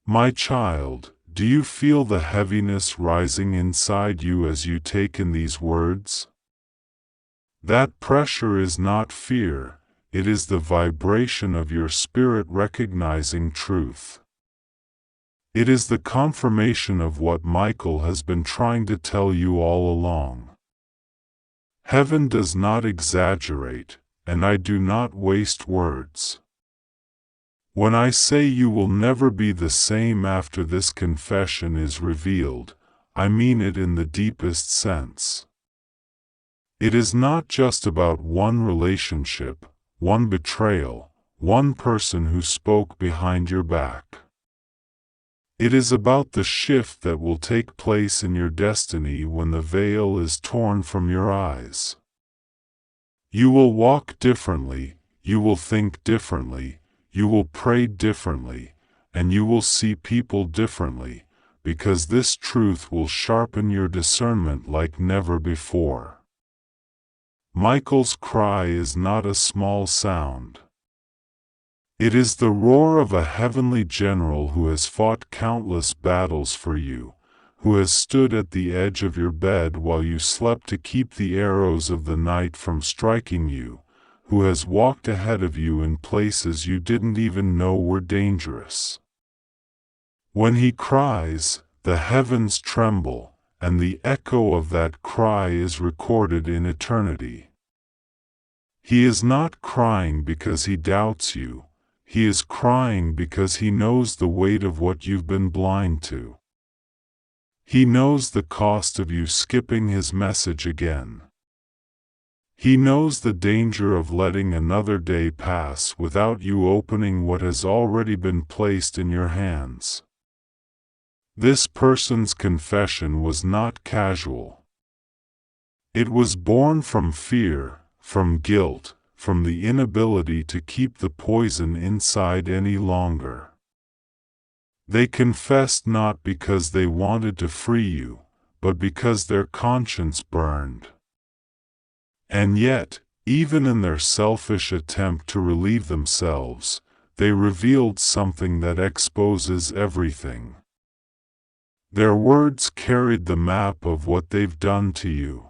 My child, do you feel the heaviness rising inside you as you take in these words? That pressure is not fear, it is the vibration of your spirit recognizing truth. It is the confirmation of what Michael has been trying to tell you all along. Heaven does not exaggerate, and I do not waste words. When I say you will never be the same after this confession is revealed, I mean it in the deepest sense. It is not just about one relationship, one betrayal, one person who spoke behind your back. It is about the shift that will take place in your destiny when the veil is torn from your eyes. You will walk differently, you will think differently, you will pray differently, and you will see people differently, because this truth will sharpen your discernment like never before. Michael's cry is not a small sound. It is the roar of a heavenly general who has fought countless battles for you, who has stood at the edge of your bed while you slept to keep the arrows of the night from striking you, who has walked ahead of you in places you didn't even know were dangerous. When he cries, the heavens tremble, and the echo of that cry is recorded in eternity. He is not crying because he doubts you, he is crying because he knows the weight of what you've been blind to. He knows the cost of you skipping his message again. He knows the danger of letting another day pass without you opening what has already been placed in your hands. This person's confession was not casual. It was born from fear, from guilt, from the inability to keep the poison inside any longer. They confessed not because they wanted to free you, but because their conscience burned. And yet, even in their selfish attempt to relieve themselves, they revealed something that exposes everything. Their words carried the map of what they've done to you.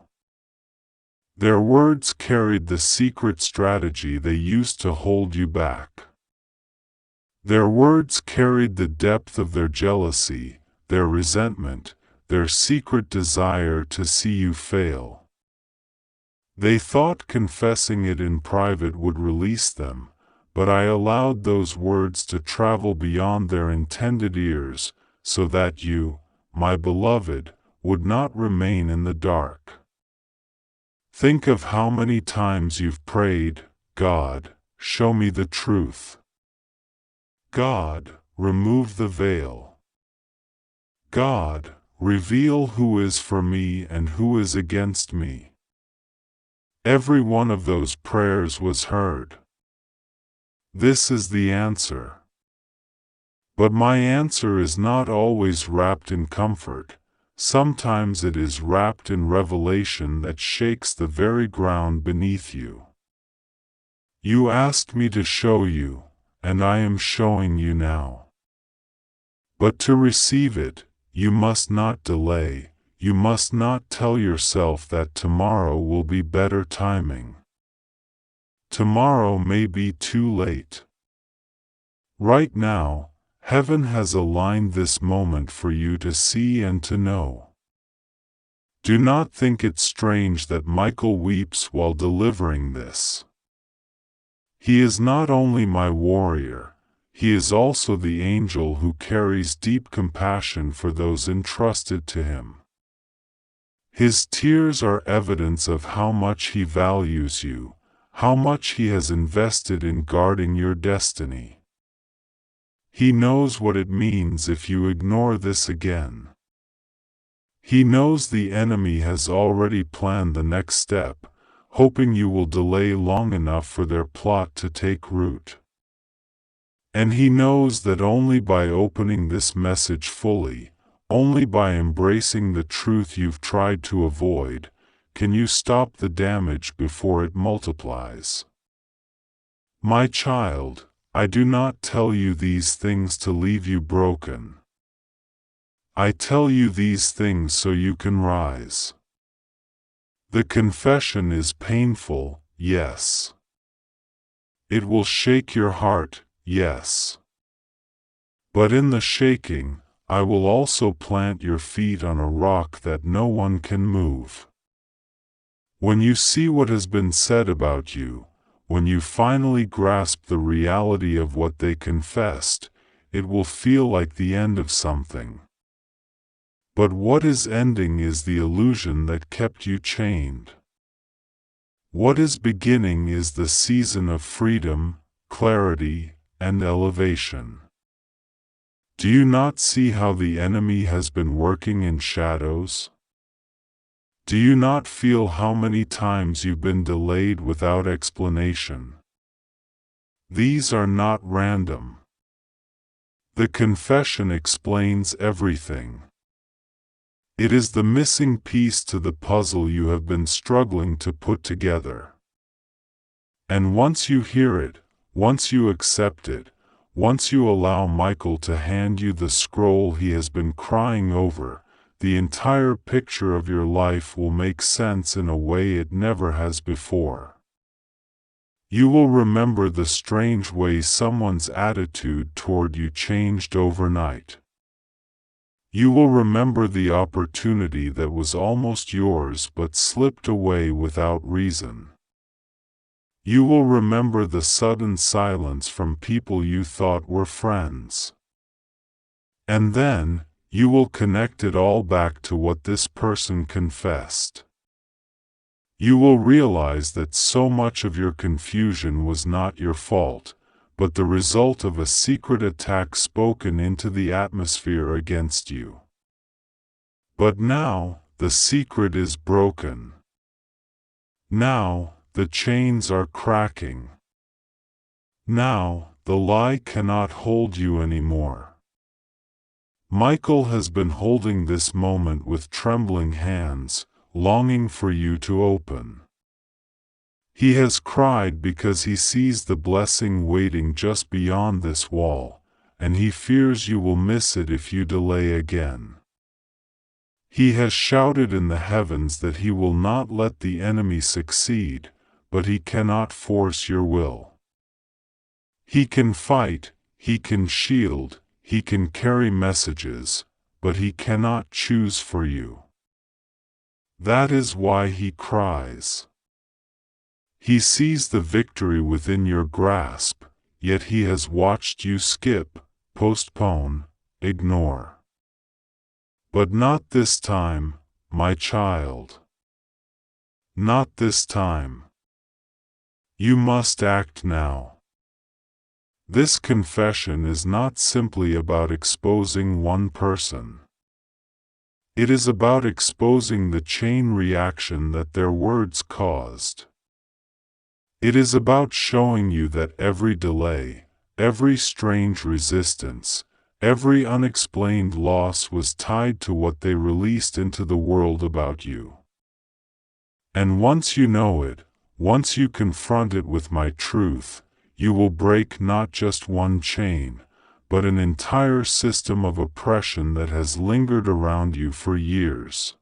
Their words carried the secret strategy they used to hold you back. Their words carried the depth of their jealousy, their resentment, their secret desire to see you fail. They thought confessing it in private would release them, but I allowed those words to travel beyond their intended ears, so that you, my beloved, would not remain in the dark. Think of how many times you've prayed, God, show me the truth. God, remove the veil. God, reveal who is for me and who is against me. Every one of those prayers was heard. This is the answer. But my answer is not always wrapped in comfort. Sometimes it is wrapped in revelation that shakes the very ground beneath you. You asked me to show you, and I am showing you now. But to receive it, you must not delay. You must not tell yourself that tomorrow will be better timing. Tomorrow may be too late. Right now, heaven has aligned this moment for you to see and to know. Do not think it strange that Michael weeps while delivering this. He is not only my warrior, he is also the angel who carries deep compassion for those entrusted to him. His tears are evidence of how much he values you, how much he has invested in guarding your destiny. He knows what it means if you ignore this again. He knows the enemy has already planned the next step, hoping you will delay long enough for their plot to take root. And he knows that only by opening this message fully, only by embracing the truth you've tried to avoid, can you stop the damage before it multiplies. My child, I do not tell you these things to leave you broken. I tell you these things so you can rise. The confession is painful, yes. It will shake your heart, yes. But in the shaking, I will also plant your feet on a rock that no one can move. When you see what has been said about you, when you finally grasp the reality of what they confessed, it will feel like the end of something. But what is ending is the illusion that kept you chained. What is beginning is the season of freedom, clarity, and elevation. Do you not see how the enemy has been working in shadows? Do you not feel how many times you've been delayed without explanation? These are not random. The confession explains everything. It is the missing piece to the puzzle you have been struggling to put together. And once you hear it, once you accept it, once you allow Michael to hand you the scroll he has been crying over, the entire picture of your life will make sense in a way it never has before. You will remember the strange way someone's attitude toward you changed overnight. You will remember the opportunity that was almost yours but slipped away without reason. You will remember the sudden silence from people you thought were friends. And then, you will connect it all back to what this person confessed. You will realize that so much of your confusion was not your fault, but the result of a secret attack spoken into the atmosphere against you. But now, the secret is broken. Now, the chains are cracking. Now, the lie cannot hold you anymore. Michael has been holding this moment with trembling hands, longing for you to open. He has cried because he sees the blessing waiting just beyond this wall, and he fears you will miss it if you delay again. He has shouted in the heavens that he will not let the enemy succeed, but he cannot force your will. He can fight, he can shield, he can carry messages, but he cannot choose for you. That is why he cries. He sees the victory within your grasp, yet he has watched you skip, postpone, ignore. But not this time, my child. Not this time. You must act now. This confession is not simply about exposing one person. It is about exposing the chain reaction that their words caused. It is about showing you that every delay, every strange resistance, every unexplained loss was tied to what they released into the world about you. And once you know it, once you confront it with my truth, you will break not just one chain, but an entire system of oppression that has lingered around you for years.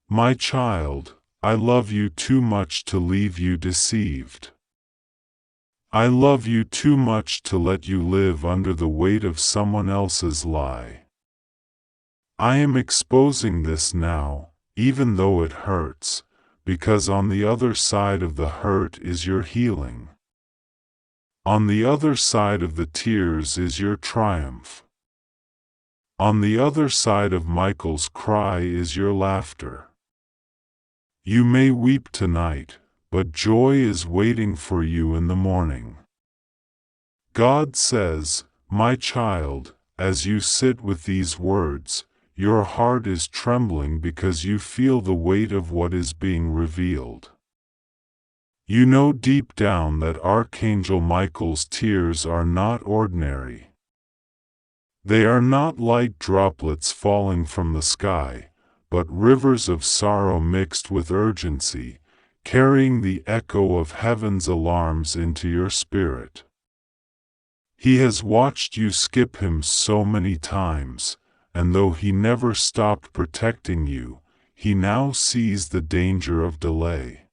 My child, I love you too much to leave you deceived. I love you too much to let you live under the weight of someone else's lie. I am exposing this now, even though it hurts, because on the other side of the hurt is your healing. On the other side of the tears is your triumph. On the other side of Michael's cry is your laughter. You may weep tonight, but joy is waiting for you in the morning. God says, my child, as you sit with these words, your heart is trembling because you feel the weight of what is being revealed. You know deep down that Archangel Michael's tears are not ordinary. They are not light droplets falling from the sky, but rivers of sorrow mixed with urgency, carrying the echo of heaven's alarms into your spirit. He has watched you skip him so many times, and though he never stopped protecting you, he now sees the danger of delay.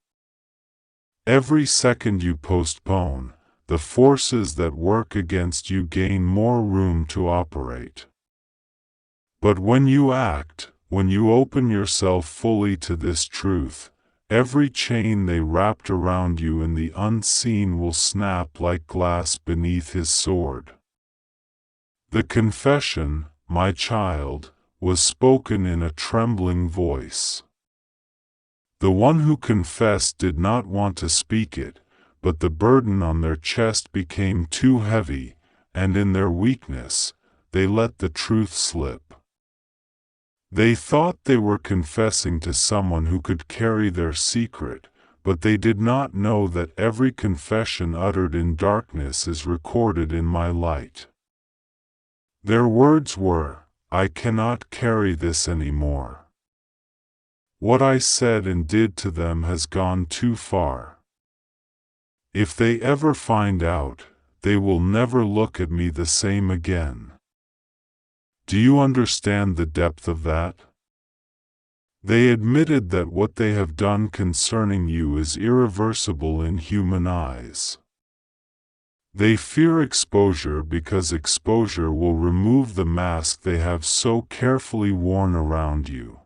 Every second you postpone, the forces that work against you gain more room to operate. But when you act, when you open yourself fully to this truth, every chain they wrapped around you in the unseen will snap like glass beneath his sword. The confession, "My child," was spoken in a trembling voice. The one who confessed did not want to speak it, but the burden on their chest became too heavy, and in their weakness, they let the truth slip. They thought they were confessing to someone who could carry their secret, but they did not know that every confession uttered in darkness is recorded in my light. Their words were, "I cannot carry this anymore. What I said and did to them has gone too far. If they ever find out, they will never look at me the same again." Do you understand the depth of that? They admitted that what they have done concerning you is irreversible in human eyes. They fear exposure because exposure will remove the mask they have so carefully worn around you.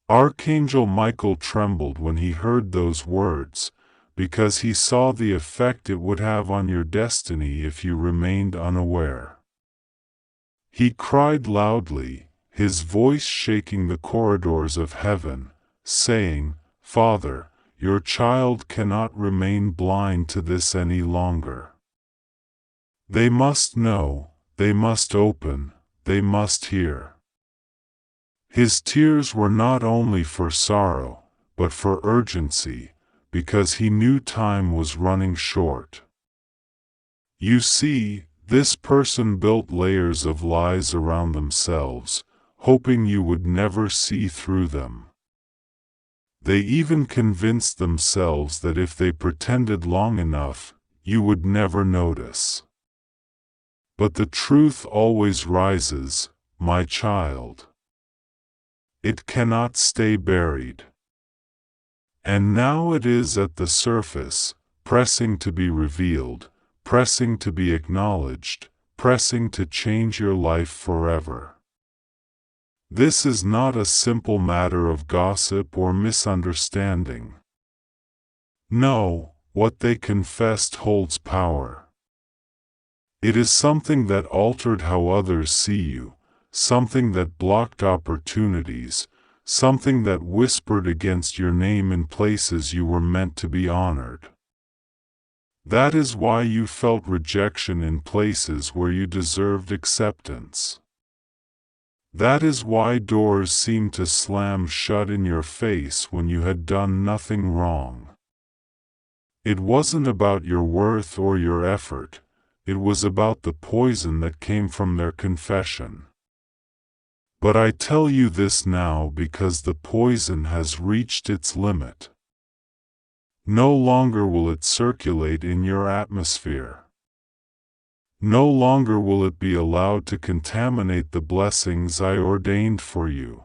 Archangel Michael trembled when he heard those words, because he saw the effect it would have on your destiny if you remained unaware. He cried loudly, his voice shaking the corridors of heaven, saying, "Father, your child cannot remain blind to this any longer. They must know, they must open, they must hear." His tears were not only for sorrow, but for urgency, because he knew time was running short. You see, this person built layers of lies around themselves, hoping you would never see through them. They even convinced themselves that if they pretended long enough, you would never notice. But the truth always rises, my child. It cannot stay buried. And now it is at the surface, pressing to be revealed, pressing to be acknowledged, pressing to change your life forever. This is not a simple matter of gossip or misunderstanding. No, what they confessed holds power. It is something that altered how others see you, something that blocked opportunities, something that whispered against your name in places you were meant to be honored. That is why you felt rejection in places where you deserved acceptance. That is why doors seemed to slam shut in your face when you had done nothing wrong. It wasn't about your worth or your effort, it was about the poison that came from their confession. But I tell you this now because the poison has reached its limit. No longer will it circulate in your atmosphere. No longer will it be allowed to contaminate the blessings I ordained for you.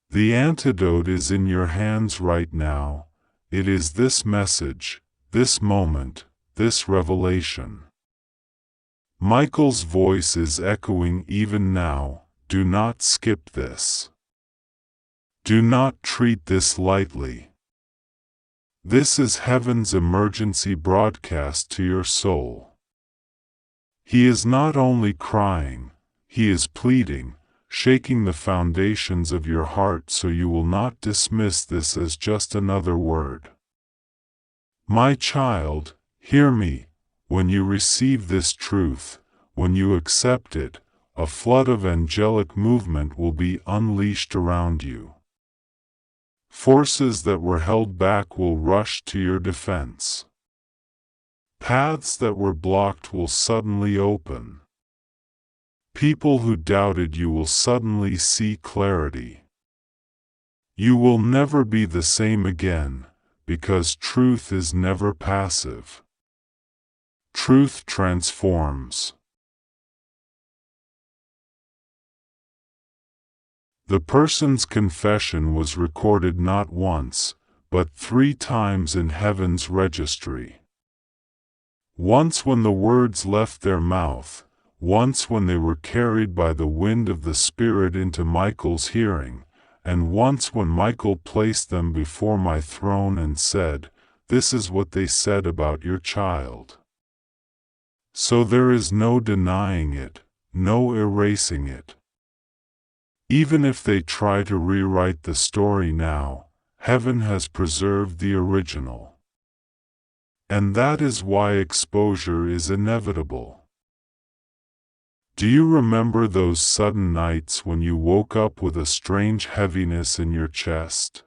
The antidote is in your hands right now. It is this message, this moment, this revelation. Michael's voice is echoing even now. Do not skip this. Do not treat this lightly. This is heaven's emergency broadcast to your soul. He is not only crying, he is pleading, shaking the foundations of your heart so you will not dismiss this as just another word. My child, hear me. When you receive this truth, when you accept it, a flood of angelic movement will be unleashed around you. Forces that were held back will rush to your defense. Paths that were blocked will suddenly open. People who doubted you will suddenly see clarity. You will never be the same again, because truth is never passive. Truth transforms. The person's confession was recorded not once, but 3 times in heaven's registry. Once when the words left their mouth, once when they were carried by the wind of the Spirit into Michael's hearing, and once when Michael placed them before my throne and said, "This is what they said about your child." So there is no denying it, no erasing it. Even if they try to rewrite the story now, heaven has preserved the original. And that is why exposure is inevitable. Do you remember those sudden nights when you woke up with a strange heaviness in your chest?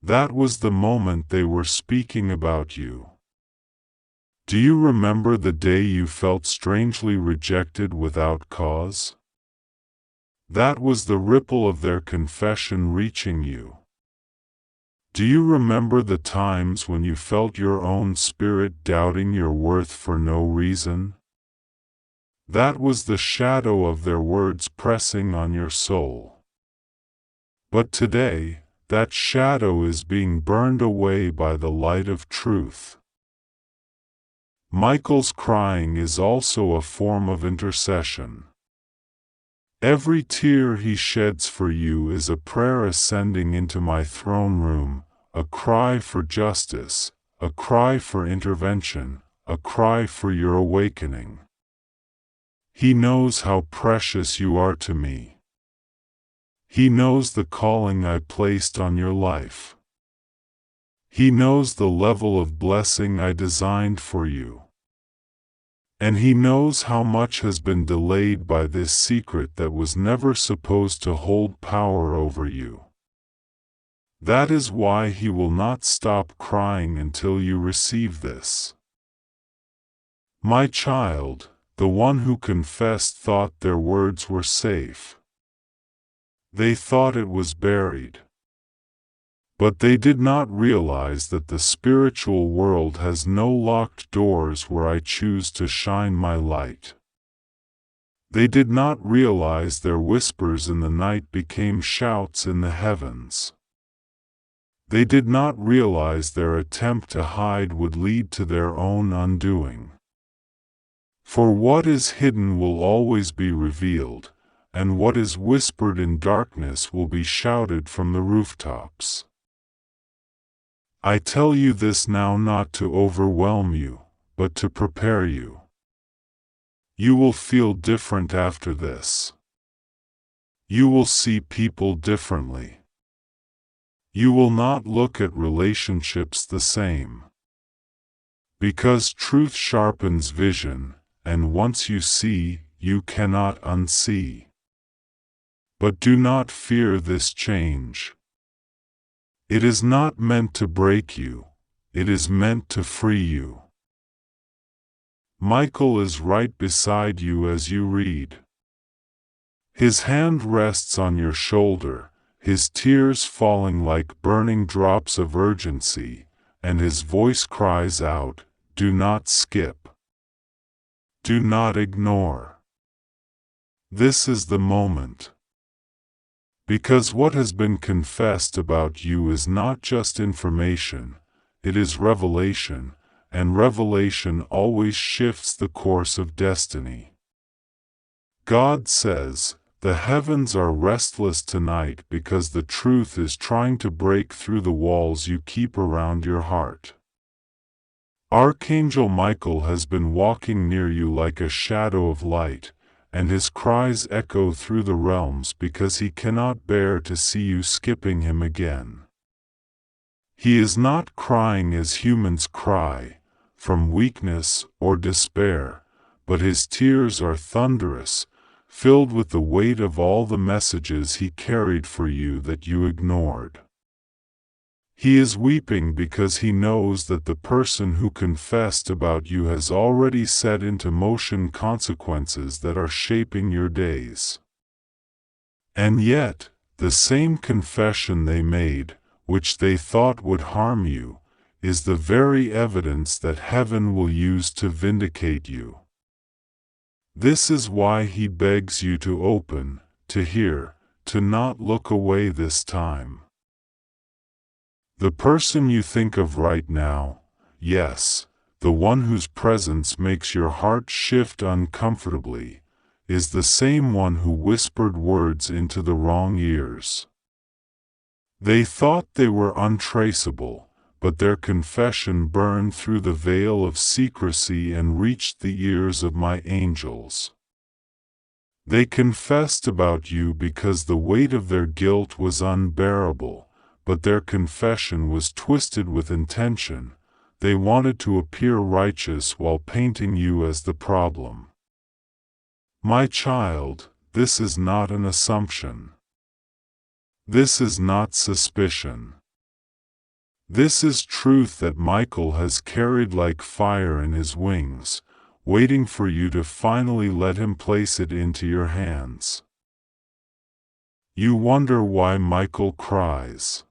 That was the moment they were speaking about you. Do you remember the day you felt strangely rejected without cause? That was the ripple of their confession reaching you. Do you remember the times when you felt your own spirit doubting your worth for no reason? That was the shadow of their words pressing on your soul. But today, that shadow is being burned away by the light of truth. Michael's crying is also a form of intercession. Every tear he sheds for you is a prayer ascending into my throne room, a cry for justice, a cry for intervention, a cry for your awakening. He knows how precious you are to me. He knows the calling I placed on your life. He knows the level of blessing I designed for you. And he knows how much has been delayed by this secret that was never supposed to hold power over you. That is why he will not stop crying until you receive this. My child, the one who confessed thought their words were safe. They thought it was buried. But they did not realize that the spiritual world has no locked doors where I choose to shine my light. They did not realize their whispers in the night became shouts in the heavens. They did not realize their attempt to hide would lead to their own undoing. For what is hidden will always be revealed, and what is whispered in darkness will be shouted from the rooftops. I tell you this now not to overwhelm you, but to prepare you. You will feel different after this. You will see people differently. You will not look at relationships the same. Because truth sharpens vision, and once you see, you cannot unsee. But do not fear this change. It is not meant to break you, it is meant to free you. Michael is right beside you as you read. His hand rests on your shoulder, his tears falling like burning drops of urgency, and his voice cries out, "Do not skip. Do not ignore. This is the moment." Because what has been confessed about you is not just information, it is revelation, and revelation always shifts the course of destiny. God says, "The heavens are restless tonight because the truth is trying to break through the walls you keep around your heart." Archangel Michael has been walking near you like a shadow of light, and his cries echo through the realms because he cannot bear to see you skipping him again. He is not crying as humans cry, from weakness or despair, but his tears are thunderous, filled with the weight of all the messages he carried for you that you ignored. He is weeping because he knows that the person who confessed about you has already set into motion consequences that are shaping your days. And yet, the same confession they made, which they thought would harm you, is the very evidence that heaven will use to vindicate you. This is why he begs you to open, to hear, to not look away this time. The person you think of right now, yes, the one whose presence makes your heart shift uncomfortably, is the same one who whispered words into the wrong ears. They thought they were untraceable, but their confession burned through the veil of secrecy and reached the ears of my angels. They confessed about you because the weight of their guilt was unbearable, but their confession was twisted with intention. They wanted to appear righteous while painting you as the problem. My child, this is not an assumption. This is not suspicion. This is truth that Michael has carried like fire in his wings, waiting for you to finally let him place it into your hands. You wonder why Michael cries.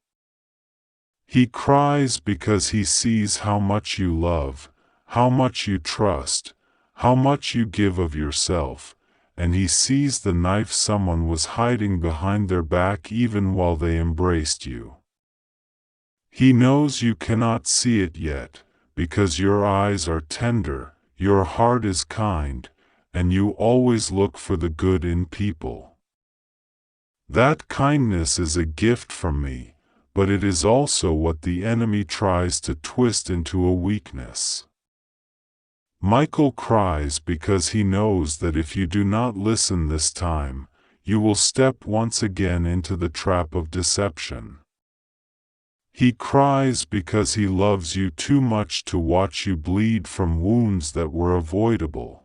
He cries because he sees how much you love, how much you trust, how much you give of yourself, and he sees the knife someone was hiding behind their back even while they embraced you. He knows you cannot see it yet, because your eyes are tender, your heart is kind, and you always look for the good in people. That kindness is a gift from me, but it is also what the enemy tries to twist into a weakness. Michael cries because he knows that if you do not listen this time, you will step once again into the trap of deception. He cries because he loves you too much to watch you bleed from wounds that were avoidable.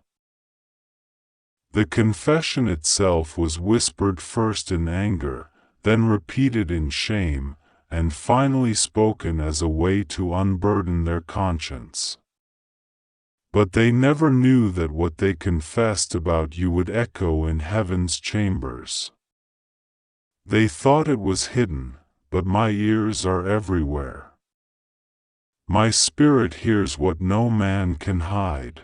The confession itself was whispered first in anger, then repeated in shame, and finally spoken as a way to unburden their conscience. But they never knew that what they confessed about you would echo in heaven's chambers. They thought it was hidden, but my ears are everywhere. My spirit hears what no man can hide.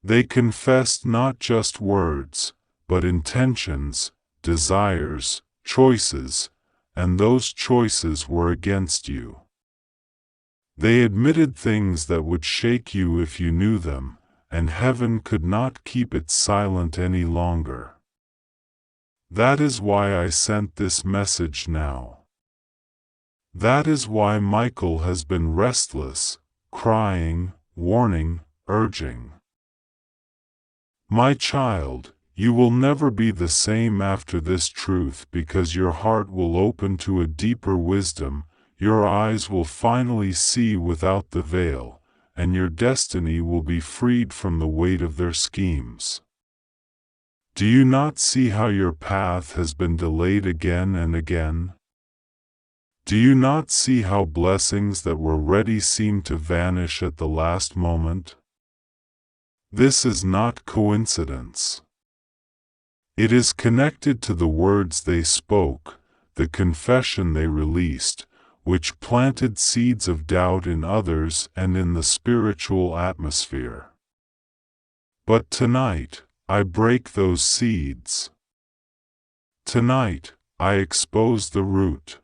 They confessed not just words, but intentions, desires, choices, and those choices were against you. They admitted things that would shake you if you knew them, and heaven could not keep it silent any longer. That is why I sent this message now. That is why Michael has been restless, crying, warning, urging. My child, you will never be the same after this truth because your heart will open to a deeper wisdom, your eyes will finally see without the veil, and your destiny will be freed from the weight of their schemes. Do you not see how your path has been delayed again and again? Do you not see how blessings that were ready seem to vanish at the last moment? This is not coincidence. It is connected to the words they spoke, the confession they released, which planted seeds of doubt in others and in the spiritual atmosphere. But tonight, I break those seeds. Tonight, I expose the root.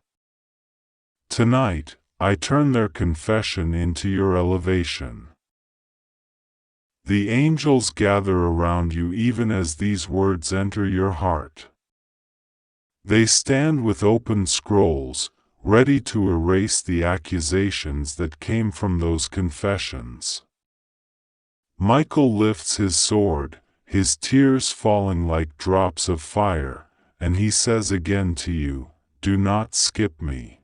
Tonight, I turn their confession into your elevation. The angels gather around you even as these words enter your heart. They stand with open scrolls, ready to erase the accusations that came from those confessions. Michael lifts his sword, his tears falling like drops of fire, and he says again to you, "Do not skip me.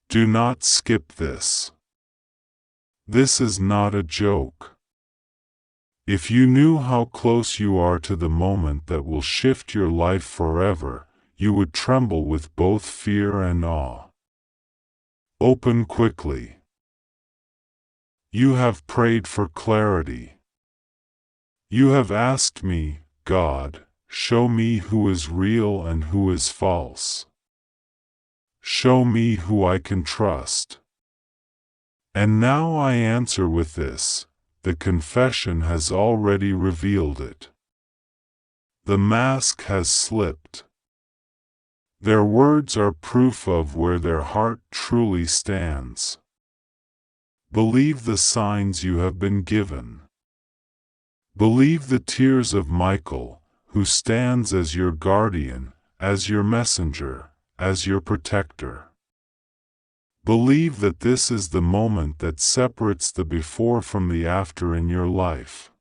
Do not skip this. This is not a joke. If you knew how close you are to the moment that will shift your life forever, you would tremble with both fear and awe. Open quickly. You have prayed for clarity. You have asked me, God, show me who is real and who is false. Show me who I can trust. And now I answer with this: the confession has already revealed it. The mask has slipped. Their words are proof of where their heart truly stands. Believe the signs you have been given. Believe the tears of Michael, who stands as your guardian, as your messenger, as your protector. Believe that this is the moment that separates the before from the after in your life.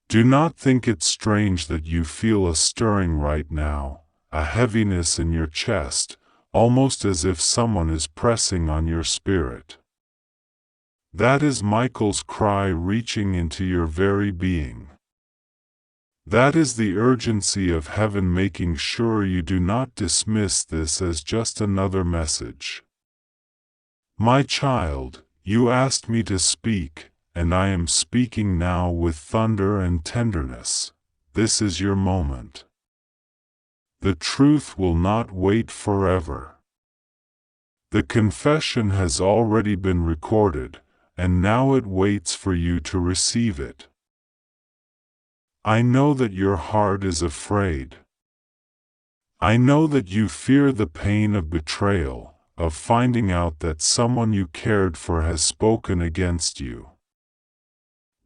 Do not think it strange that you feel a stirring right now, a heaviness in your chest, almost as if someone is pressing on your spirit. That is Michael's cry reaching into your very being. That is the urgency of heaven making sure you do not dismiss this as just another message. My child, you asked me to speak, and I am speaking now with thunder and tenderness. This is your moment. The truth will not wait forever. The confession has already been recorded, and now it waits for you to receive it. I know that your heart is afraid. I know that you fear the pain of betrayal, of finding out that someone you cared for has spoken against you.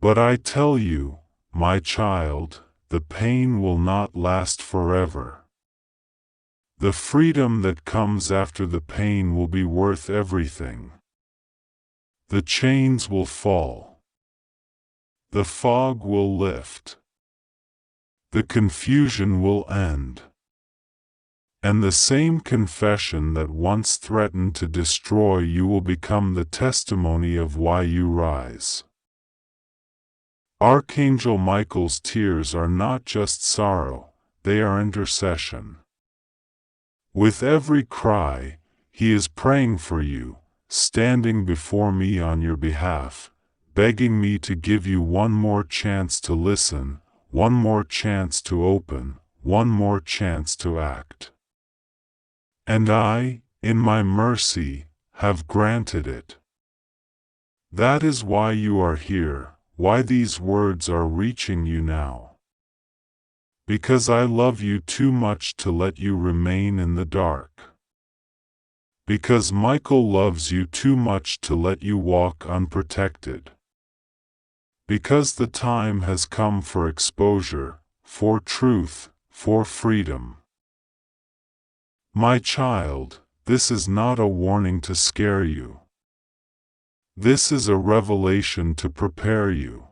But I tell you, my child, the pain will not last forever. The freedom that comes after the pain will be worth everything. The chains will fall. The fog will lift. The confusion will end. And the same confession that once threatened to destroy you will become the testimony of why you rise. Archangel Michael's tears are not just sorrow, they are intercession. With every cry, he is praying for you, standing before me on your behalf, begging me to give you one more chance to listen, one more chance to open, one more chance to act. And I, in my mercy, have granted it. That is why you are here, why these words are reaching you now. Because I love you too much to let you remain in the dark. Because Michael loves you too much to let you walk unprotected. Because the time has come for exposure, for truth, for freedom. My child, this is not a warning to scare you. This is a revelation to prepare you.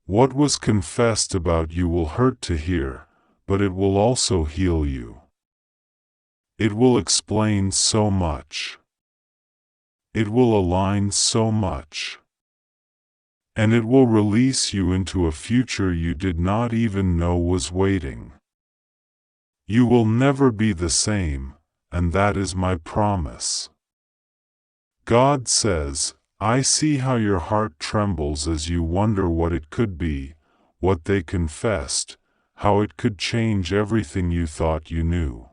What was confessed about you will hurt to hear, but it will also heal you. It will explain so much. It will align so much. And it will release you into a future you did not even know was waiting. You will never be the same, and that is my promise. God says, I see how your heart trembles as you wonder what it could be, what they confessed, how it could change everything you thought you knew.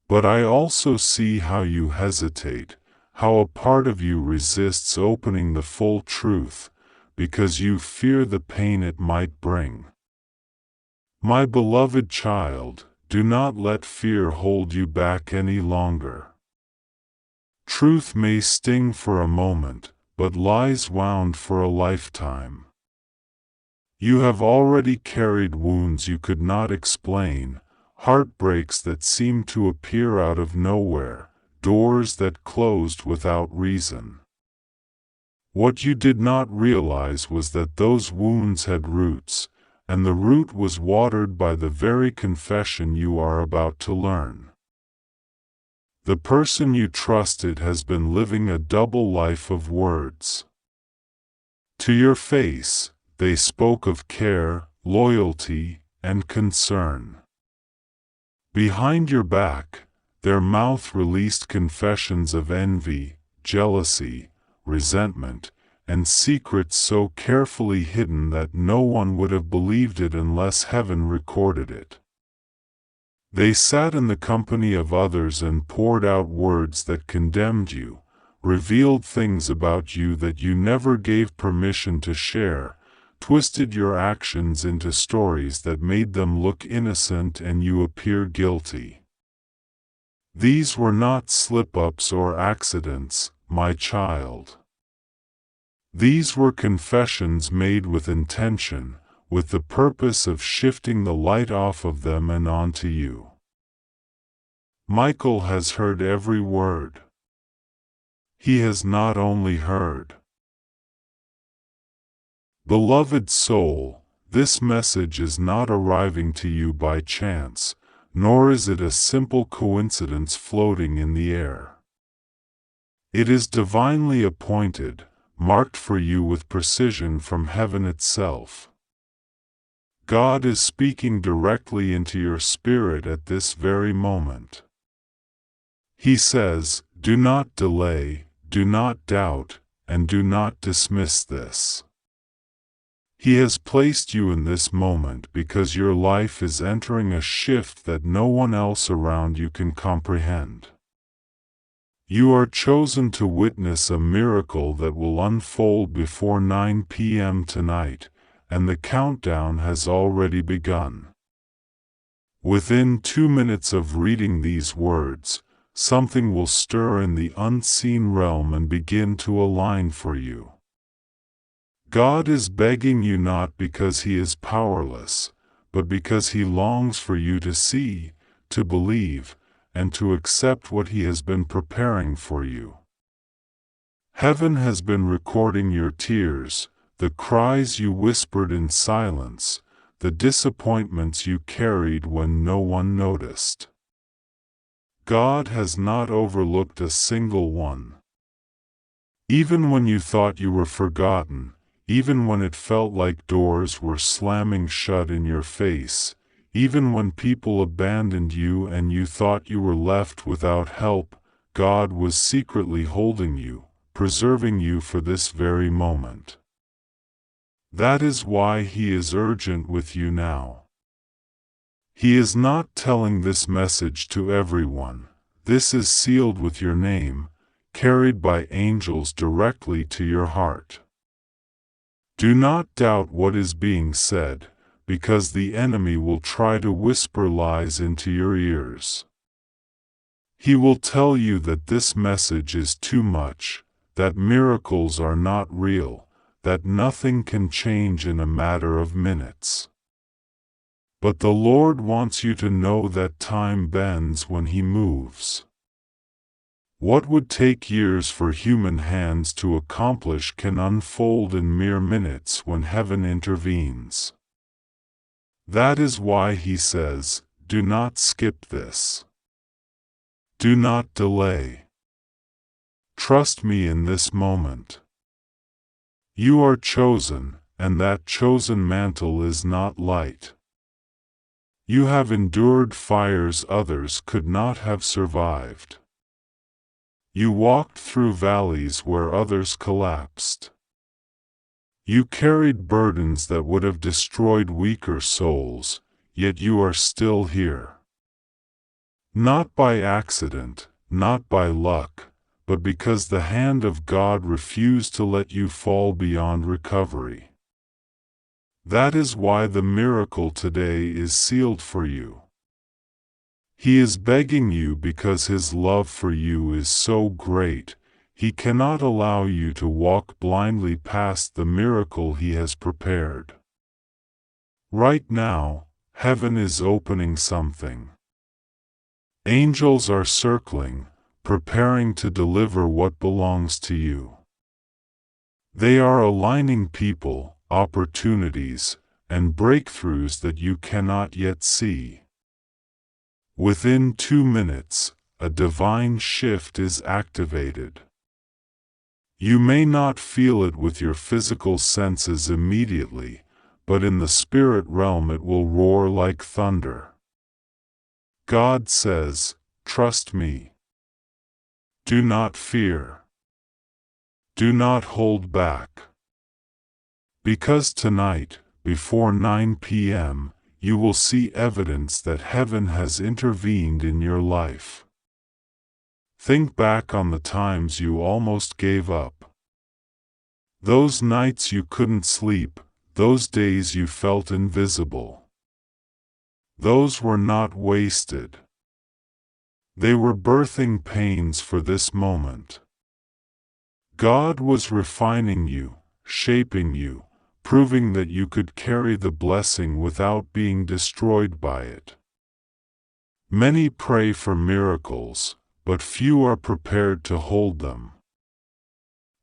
But I also see how you hesitate, how a part of you resists opening the full truth, because you fear the pain it might bring. My beloved child, do not let fear hold you back any longer. Truth may sting for a moment, but lies wound for a lifetime. You have already carried wounds you could not explain, heartbreaks that seemed to appear out of nowhere, doors that closed without reason. What you did not realize was that those wounds had roots, and the root was watered by the very confession you are about to learn. The person you trusted has been living a double life of words. To your face, they spoke of care, loyalty, and concern. Behind your back, their mouth released confessions of envy, jealousy, resentment, and secrets so carefully hidden that no one would have believed it unless heaven recorded it. They sat in the company of others and poured out words that condemned you, revealed things about you that you never gave permission to share, twisted your actions into stories that made them look innocent and you appear guilty. These were not slip-ups or accidents, my child. These were confessions made with intention, with the purpose of shifting the light off of them and onto you. Michael has heard every word. He has not only heard. Beloved soul, this message is not arriving to you by chance, nor is it a simple coincidence floating in the air. It is divinely appointed, marked for you with precision from heaven itself. God is speaking directly into your spirit at this very moment. He says, do not delay, do not doubt, and do not dismiss this. He has placed you in this moment because your life is entering a shift that no one else around you can comprehend. You are chosen to witness a miracle that will unfold before 9 p.m. tonight, and the countdown has already begun. Within 2 minutes of reading these words, something will stir in the unseen realm and begin to align for you. God is begging you not because He is powerless, but because He longs for you to see, to believe, and to accept what He has been preparing for you. Heaven has been recording your tears, the cries you whispered in silence, the disappointments you carried when no one noticed. God has not overlooked a single one. Even when you thought you were forgotten, even when it felt like doors were slamming shut in your face, even when people abandoned you and you thought you were left without help, God was secretly holding you, preserving you for this very moment. That is why He is urgent with you now. He is not telling this message to everyone. This is sealed with your name, carried by angels directly to your heart. Do not doubt what is being said, because the enemy will try to whisper lies into your ears. He will tell you that this message is too much, that miracles are not real, that nothing can change in a matter of minutes. But the Lord wants you to know that time bends when He moves. What would take years for human hands to accomplish can unfold in mere minutes when heaven intervenes. That is why He says, do not skip this. Do not delay. Trust me in this moment. You are chosen, and that chosen mantle is not light. You have endured fires others could not have survived. You walked through valleys where others collapsed. You carried burdens that would have destroyed weaker souls, yet you are still here. Not by accident, not by luck, but because the hand of God refused to let you fall beyond recovery. That is why the miracle today is sealed for you. He is begging you because His love for you is so great, He cannot allow you to walk blindly past the miracle He has prepared. Right now, heaven is opening something. Angels are circling, preparing to deliver what belongs to you. They are aligning people, opportunities, and breakthroughs that you cannot yet see. Within 2 minutes, a divine shift is activated. You may not feel it with your physical senses immediately, but in the spirit realm it will roar like thunder. God says, trust me. Do not fear. Do not hold back. Because tonight, before 9 p.m., you will see evidence that heaven has intervened in your life. Think back on the times you almost gave up. Those nights you couldn't sleep, those days you felt invisible. Those were not wasted. They were birthing pains for this moment. God was refining you, shaping you, proving that you could carry the blessing without being destroyed by it. Many pray for miracles, but few are prepared to hold them.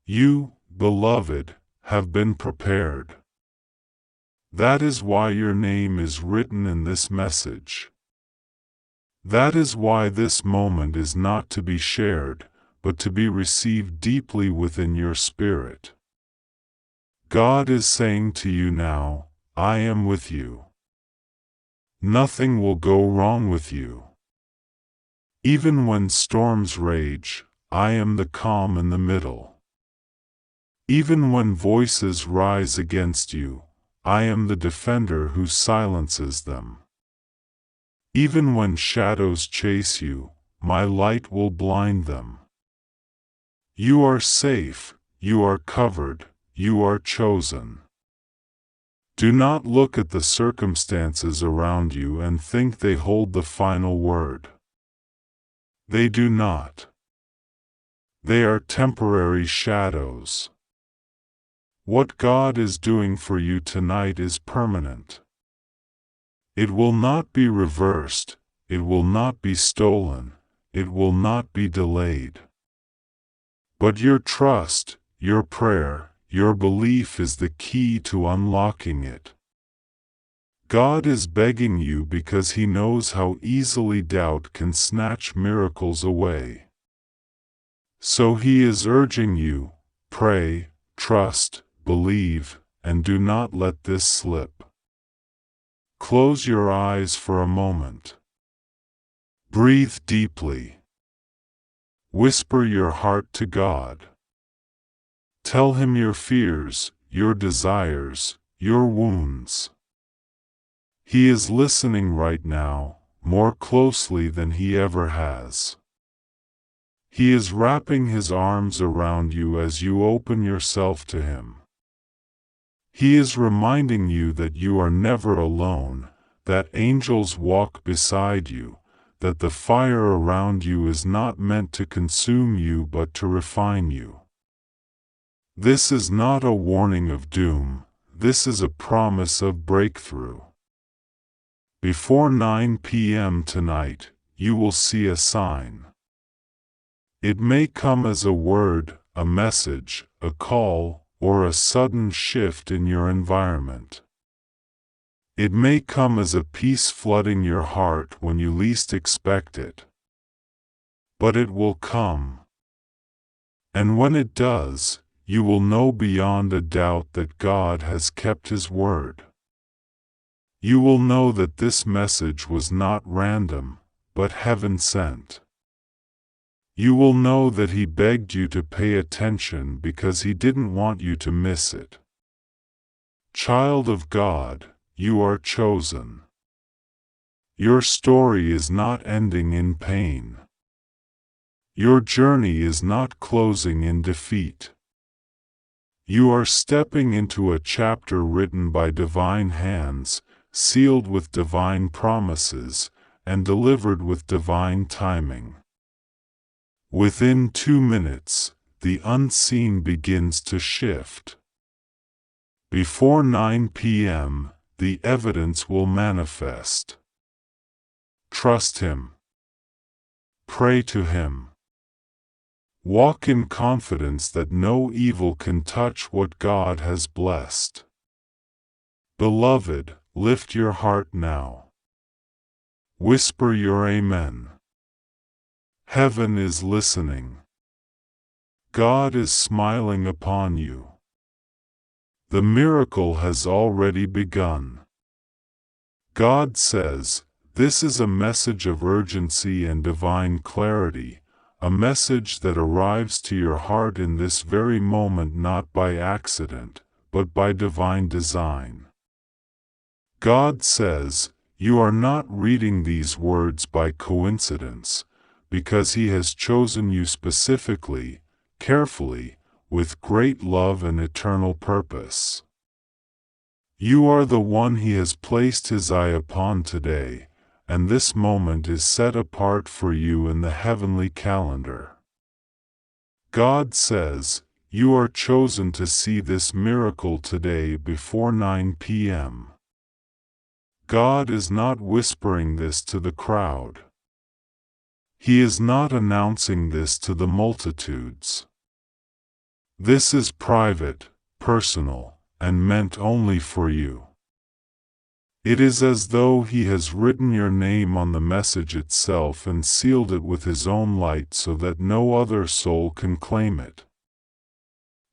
You, beloved, have been prepared. That is why your name is written in this message. That is why this moment is not to be shared, but to be received deeply within your spirit. God is saying to you now, I am with you. Nothing will go wrong with you. Even when storms rage, I am the calm in the middle. Even when voices rise against you, I am the defender who silences them. Even when shadows chase you, my light will blind them. You are safe, you are covered, you are chosen. Do not look at the circumstances around you and think they hold the final word. They do not. They are temporary shadows. What God is doing for you tonight is permanent. It will not be reversed, it will not be stolen, it will not be delayed. But your trust, your prayer, your belief is the key to unlocking it. God is begging you because He knows how easily doubt can snatch miracles away. So He is urging you, pray, trust, believe, and do not let this slip. Close your eyes for a moment. Breathe deeply. Whisper your heart to God. Tell Him your fears, your desires, your wounds. He is listening right now, more closely than He ever has. He is wrapping His arms around you as you open yourself to Him. He is reminding you that you are never alone, that angels walk beside you, that the fire around you is not meant to consume you but to refine you. This is not a warning of doom, this is a promise of breakthrough. Before 9 p.m. tonight, you will see a sign. It may come as a word, a message, a call, or a sudden shift in your environment. It may come as a peace flooding your heart when you least expect it. But it will come. And when it does, you will know beyond a doubt that God has kept His word. You will know that this message was not random, but heaven sent. You will know that He begged you to pay attention because He didn't want you to miss it. Child of God, you are chosen. Your story is not ending in pain. Your journey is not closing in defeat. You are stepping into a chapter written by divine hands, sealed with divine promises, and delivered with divine timing. Within 2 minutes, the unseen begins to shift. Before 9 p.m., the evidence will manifest. Trust Him. Pray to Him. Walk in confidence that no evil can touch what God has blessed. Beloved, lift your heart now. Whisper your Amen. Heaven is listening. God is smiling upon you. The miracle has already begun. God says, this is a message of urgency and divine clarity, a message that arrives to your heart in this very moment not by accident, but by divine design. God says, you are not reading these words by coincidence, because He has chosen you specifically, carefully, with great love and eternal purpose. You are the one He has placed His eye upon today, and this moment is set apart for you in the heavenly calendar. God says, you are chosen to see this miracle today before 9 p.m. God is not whispering this to the crowd. He is not announcing this to the multitudes. This is private, personal, and meant only for you. It is as though He has written your name on the message itself and sealed it with His own light so that no other soul can claim it.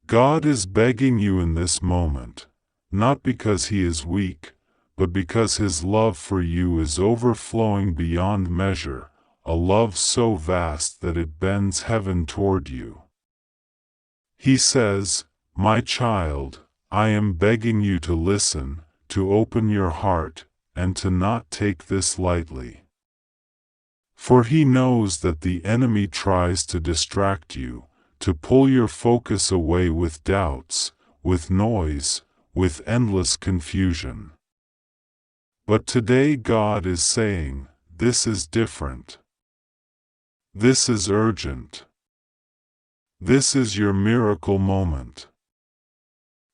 God is begging you in this moment, not because He is weak, but because His love for you is overflowing beyond measure, a love so vast that it bends heaven toward you. He says, my child, I am begging you to listen, to open your heart, and to not take this lightly. For He knows that the enemy tries to distract you, to pull your focus away with doubts, with noise, with endless confusion. But today God is saying, this is different. This is urgent. This is your miracle moment.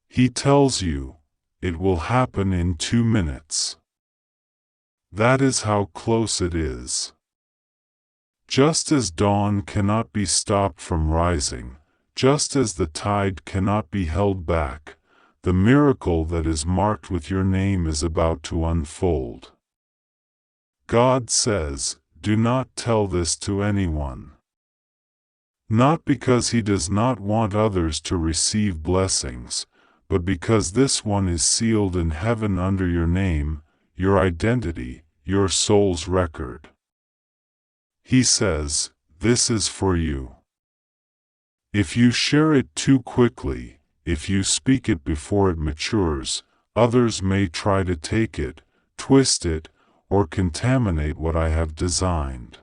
He tells you, it will happen in 2 minutes. That is how close it is. Just as dawn cannot be stopped from rising, just as the tide cannot be held back, the miracle that is marked with your name is about to unfold. God says, do not tell this to anyone. Not because He does not want others to receive blessings, but because this one is sealed in heaven under your name, your identity, your soul's record. He says, this is for you. If you share it too quickly, if you speak it before it matures, others may try to take it, twist it, or contaminate what I have designed.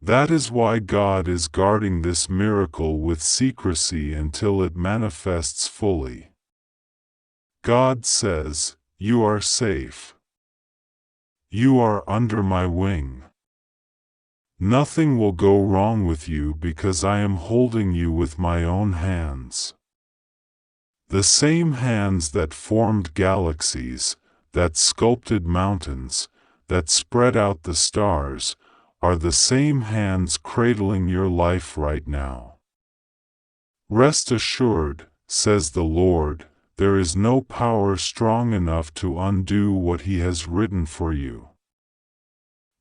That is why God is guarding this miracle with secrecy until it manifests fully. God says, you are safe. You are under my wing. Nothing will go wrong with you because I am holding you with my own hands. The same hands that formed galaxies, that sculpted mountains, that spread out the stars, are the same hands cradling your life right now. Rest assured, says the Lord, there is no power strong enough to undo what He has written for you.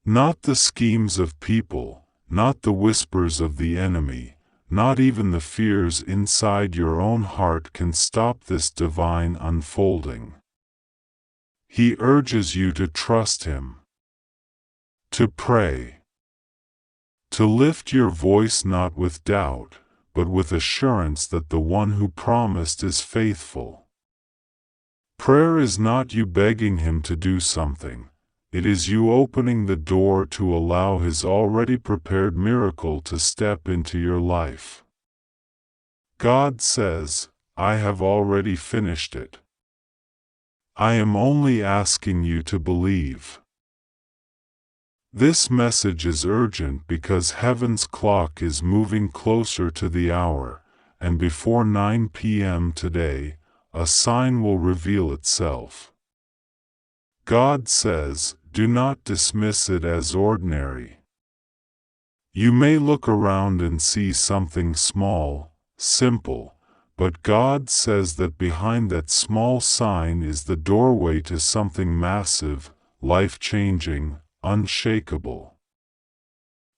Not the schemes of people, not the whispers of the enemy, not even the fears inside your own heart can stop this divine unfolding. He urges you to trust Him, to pray, to lift your voice not with doubt, but with assurance that the one who promised is faithful. Prayer is not you begging Him to do something. It is you opening the door to allow His already prepared miracle to step into your life. God says, I have already finished it. I am only asking you to believe. This message is urgent because heaven's clock is moving closer to the hour, and before 9 p.m. today, a sign will reveal itself. God says, do not dismiss it as ordinary. You may look around and see something small, simple, but God says that behind that small sign is the doorway to something massive, life-changing, unshakable.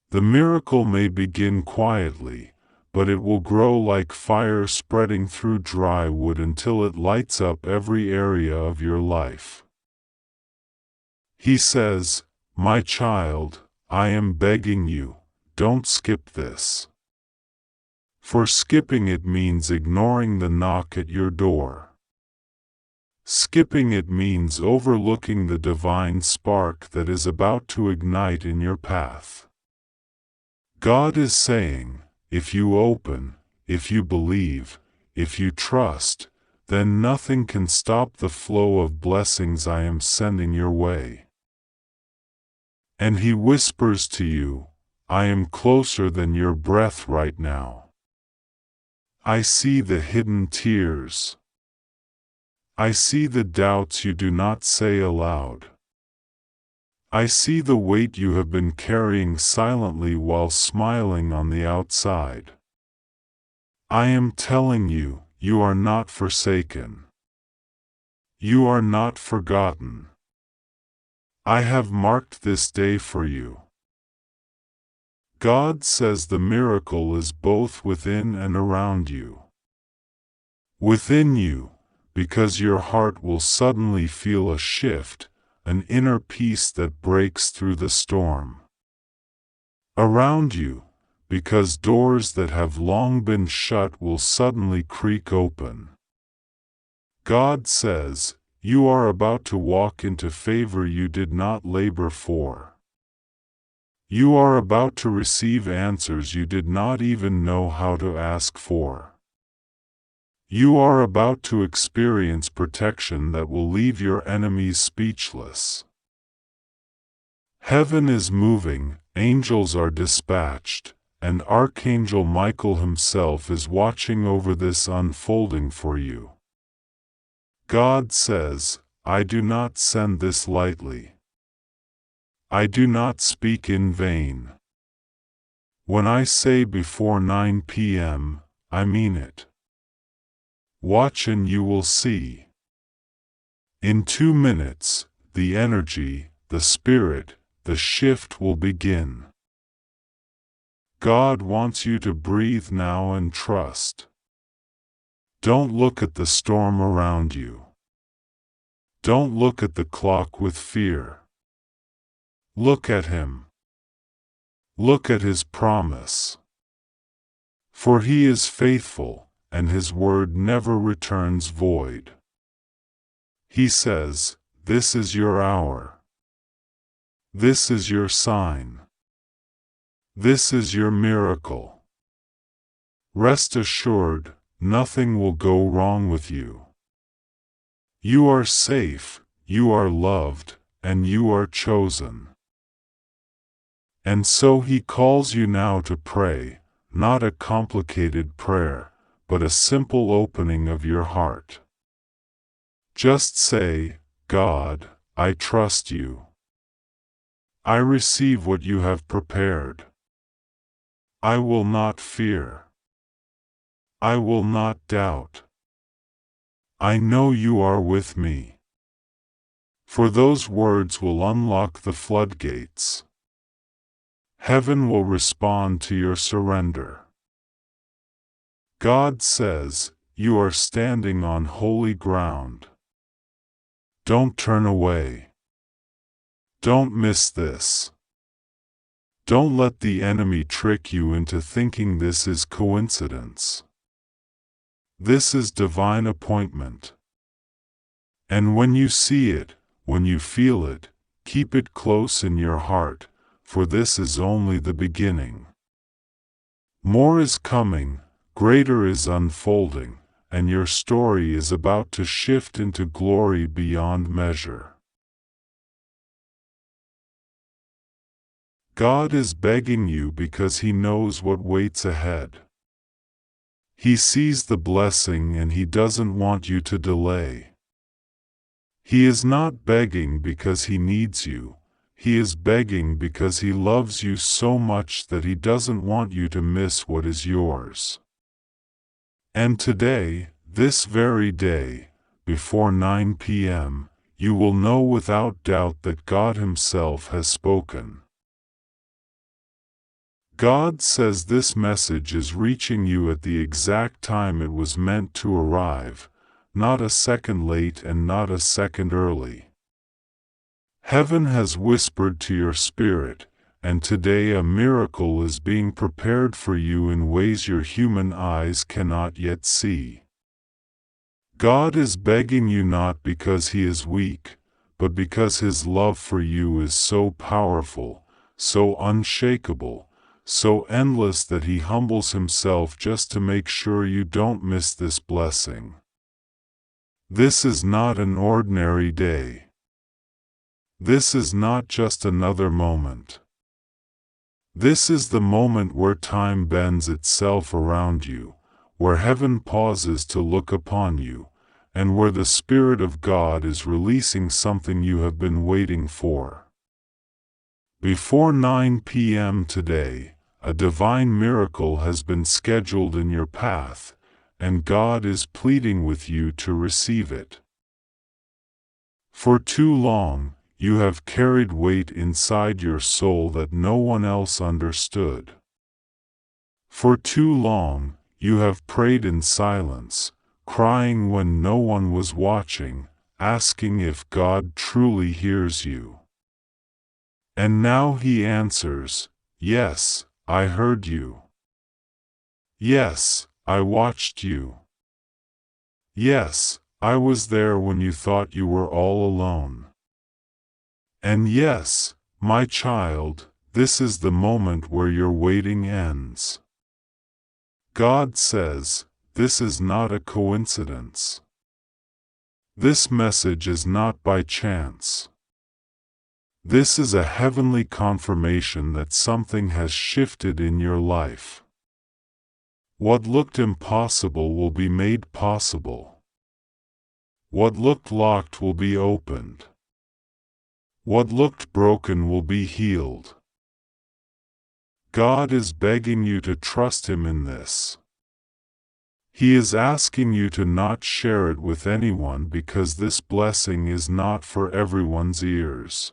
The miracle may begin quietly, but it will grow like fire spreading through dry wood until it lights up every area of your life. He says, my child, I am begging you, don't skip this. For skipping it means ignoring the knock at your door. Skipping it means overlooking the divine spark that is about to ignite in your path. God is saying, if you open, if you believe, if you trust, then nothing can stop the flow of blessings I am sending your way. And He whispers to you, I am closer than your breath right now. I see the hidden tears. I see the doubts you do not say aloud. I see the weight you have been carrying silently while smiling on the outside. I am telling you, you are not forsaken. You are not forgotten. I have marked this day for you. God says the miracle is both within and around you. Within you, because your heart will suddenly feel a shift, an inner peace that breaks through the storm. Around you, because doors that have long been shut will suddenly creak open. God says, you are about to walk into favor you did not labor for. You are about to receive answers you did not even know how to ask for. You are about to experience protection that will leave your enemies speechless. Heaven is moving, angels are dispatched, and Archangel Michael himself is watching over this unfolding for you. God says, I do not send this lightly. I do not speak in vain. When I say before 9 p.m., I mean it. Watch and you will see. In 2 minutes, the energy, the spirit, the shift will begin. God wants you to breathe now and trust. Don't look at the storm around you. Don't look at the clock with fear. Look at Him. Look at His promise. For He is faithful, and His word never returns void. He says, this is your hour. This is your sign. This is your miracle. Rest assured, nothing will go wrong with you. You are safe, you are loved, and you are chosen. And so He calls you now to pray, not a complicated prayer, but a simple opening of your heart. Just say, God, I trust you. I receive what you have prepared. I will not fear. I will not doubt. I know you are with me. For those words will unlock the floodgates. Heaven will respond to your surrender. God says, you are standing on holy ground. Don't turn away. Don't miss this. Don't let the enemy trick you into thinking this is coincidence. This is divine appointment. And when you see it, when you feel it, keep it close in your heart, for this is only the beginning. More is coming, greater is unfolding, and your story is about to shift into glory beyond measure. God is begging you because He knows what waits ahead. He sees the blessing and He doesn't want you to delay. He is not begging because He needs you. He is begging because He loves you so much that He doesn't want you to miss what is yours. And today, this very day, before 9 p.m., you will know without doubt that God Himself has spoken. God says this message is reaching you at the exact time it was meant to arrive, not a second late and not a second early. Heaven has whispered to your spirit, and today a miracle is being prepared for you in ways your human eyes cannot yet see. God is begging you not because He is weak, but because His love for you is so powerful, so unshakable, so endless that he humbles himself just to make sure you don't miss this blessing. This is not an ordinary day. This is not just another moment. This is the moment where time bends itself around you, where heaven pauses to look upon you, and where the Spirit of God is releasing something you have been waiting for. Before 9 p.m. today, a divine miracle has been scheduled in your path, and God is pleading with you to receive it. For too long, you have carried weight inside your soul that no one else understood. For too long, you have prayed in silence, crying when no one was watching, asking if God truly hears you. And now He answers, "Yes, I heard you. Yes, I watched you. Yes, I was there when you thought you were all alone. And yes, my child, this is the moment where your waiting ends." God says, this is not a coincidence. This message is not by chance. This is a heavenly confirmation that something has shifted in your life. What looked impossible will be made possible. What looked locked will be opened. What looked broken will be healed. God is begging you to trust Him in this. He is asking you to not share it with anyone because this blessing is not for everyone's ears.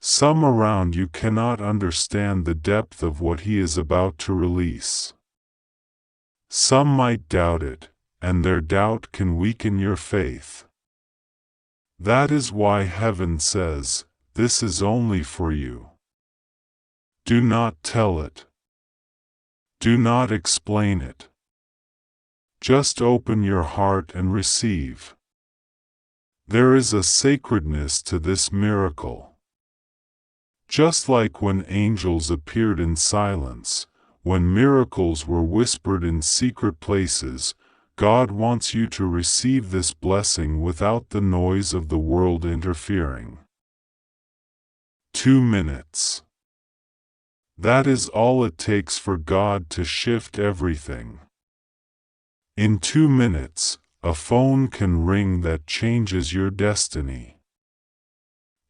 Some around you cannot understand the depth of what He is about to release. Some might doubt it, and their doubt can weaken your faith. That is why heaven says, this is only for you. Do not tell it. Do not explain it. Just open your heart and receive. There is a sacredness to this miracle. Just like when angels appeared in silence, when miracles were whispered in secret places, God wants you to receive this blessing without the noise of the world interfering. 2 minutes. That is all it takes for God to shift everything. In 2 minutes, a phone can ring that changes your destiny.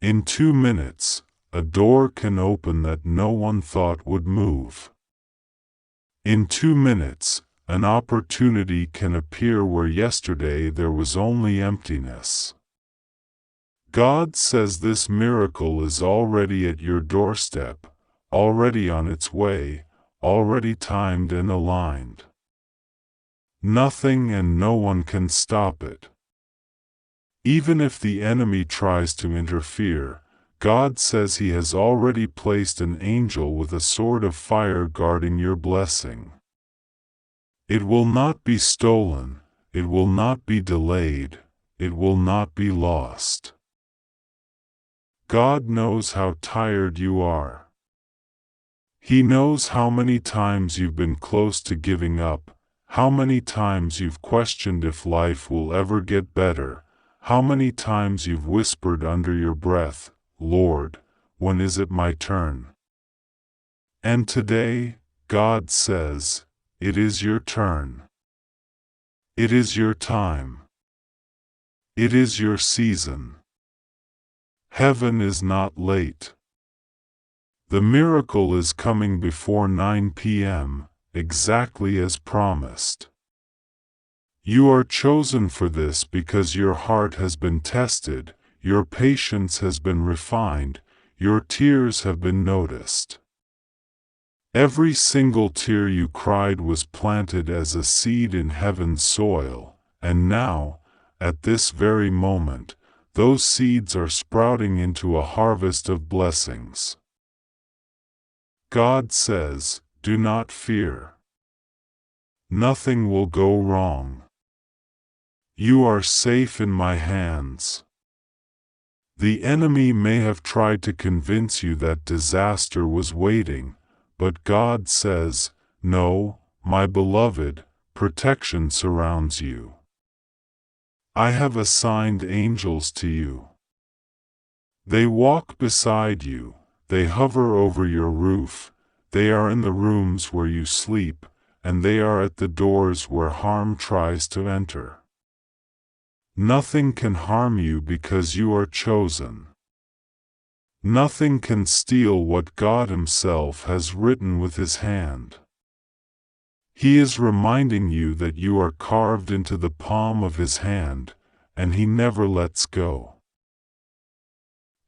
In 2 minutes, a door can open that no one thought would move. In 2 minutes, an opportunity can appear where yesterday there was only emptiness. God says this miracle is already at your doorstep, already on its way, already timed and aligned. Nothing and no one can stop it. Even if the enemy tries to interfere, God says He has already placed an angel with a sword of fire guarding your blessing. It will not be stolen, it will not be delayed, it will not be lost. God knows how tired you are. He knows how many times you've been close to giving up, how many times you've questioned if life will ever get better, how many times you've whispered under your breath, "Lord, when is it my turn?" And today, God says, it is your turn. It is your time. It is your season. Heaven is not late. The miracle is coming before 9 p.m., exactly as promised. You are chosen for this because your heart has been tested, your patience has been refined, your tears have been noticed. Every single tear you cried was planted as a seed in heaven's soil, and now, at this very moment, those seeds are sprouting into a harvest of blessings. God says, do not fear. Nothing will go wrong. You are safe in my hands. The enemy may have tried to convince you that disaster was waiting, but God says, "No, my beloved, protection surrounds you. I have assigned angels to you. They walk beside you, they hover over your roof, they are in the rooms where you sleep, and they are at the doors where harm tries to enter. Nothing can harm you because you are chosen. Nothing can steal what God Himself has written with His hand. He is reminding you that you are carved into the palm of His hand, and He never lets go.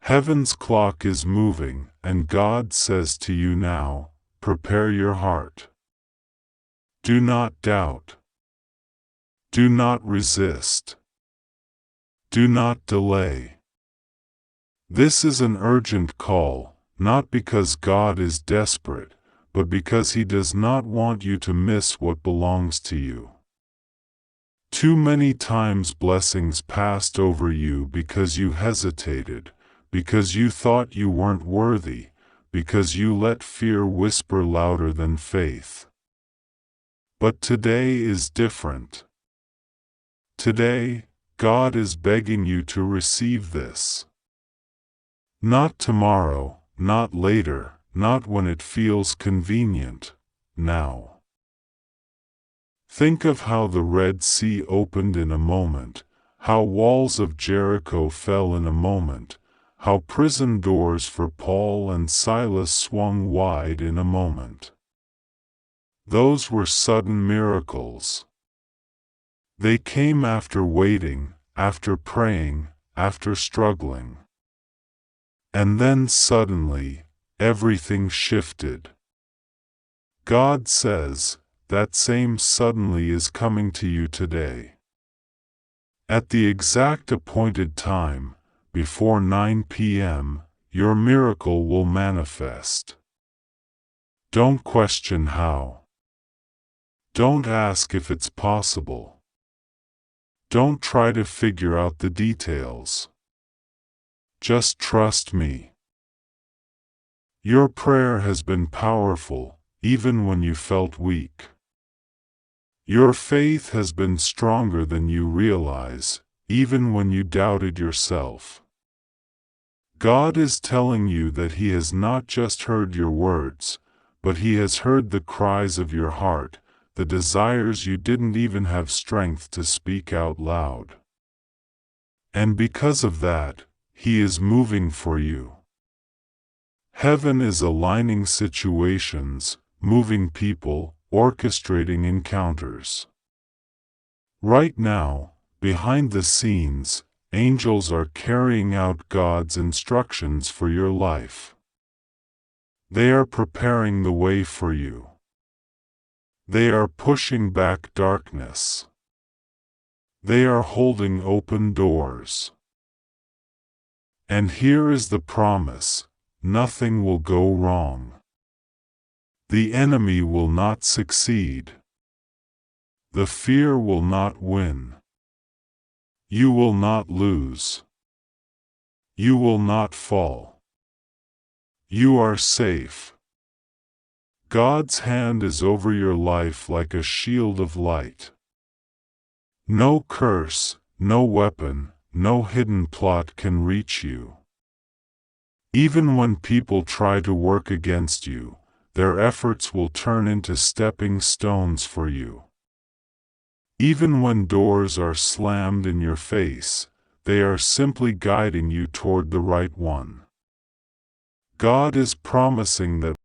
Heaven's clock is moving, and God says to you now, prepare your heart. Do not doubt. Do not resist. Do not delay. This is an urgent call, not because God is desperate, but because He does not want you to miss what belongs to you. Too many times blessings passed over you because you hesitated, because you thought you weren't worthy, because you let fear whisper louder than faith. But today is different. Today, God is begging you to receive this. Not tomorrow, not later, not when it feels convenient, now. Think of how the Red Sea opened in a moment, how walls of Jericho fell in a moment, how prison doors for Paul and Silas swung wide in a moment. Those were sudden miracles. They came after waiting, after praying, after struggling. And then suddenly, everything shifted. God says, that same suddenly is coming to you today. At the exact appointed time, before 9 p.m., your miracle will manifest. Don't question how. Don't ask if it's possible. Don't try to figure out the details. Just trust me. Your prayer has been powerful, even when you felt weak. Your faith has been stronger than you realize, even when you doubted yourself. God is telling you that He has not just heard your words, but He has heard the cries of your heart, the desires you didn't even have strength to speak out loud. And because of that, He is moving for you. Heaven is aligning situations, moving people, orchestrating encounters. Right now, behind the scenes, angels are carrying out God's instructions for your life. They are preparing the way for you. They are pushing back darkness. They are holding open doors. And here is the promise: nothing will go wrong. The enemy will not succeed. The fear will not win. You will not lose. You will not fall. You are safe. God's hand is over your life like a shield of light. No curse, no weapon, no hidden plot can reach you. Even when people try to work against you, their efforts will turn into stepping stones for you. Even when doors are slammed in your face, they are simply guiding you toward the right one. God is promising that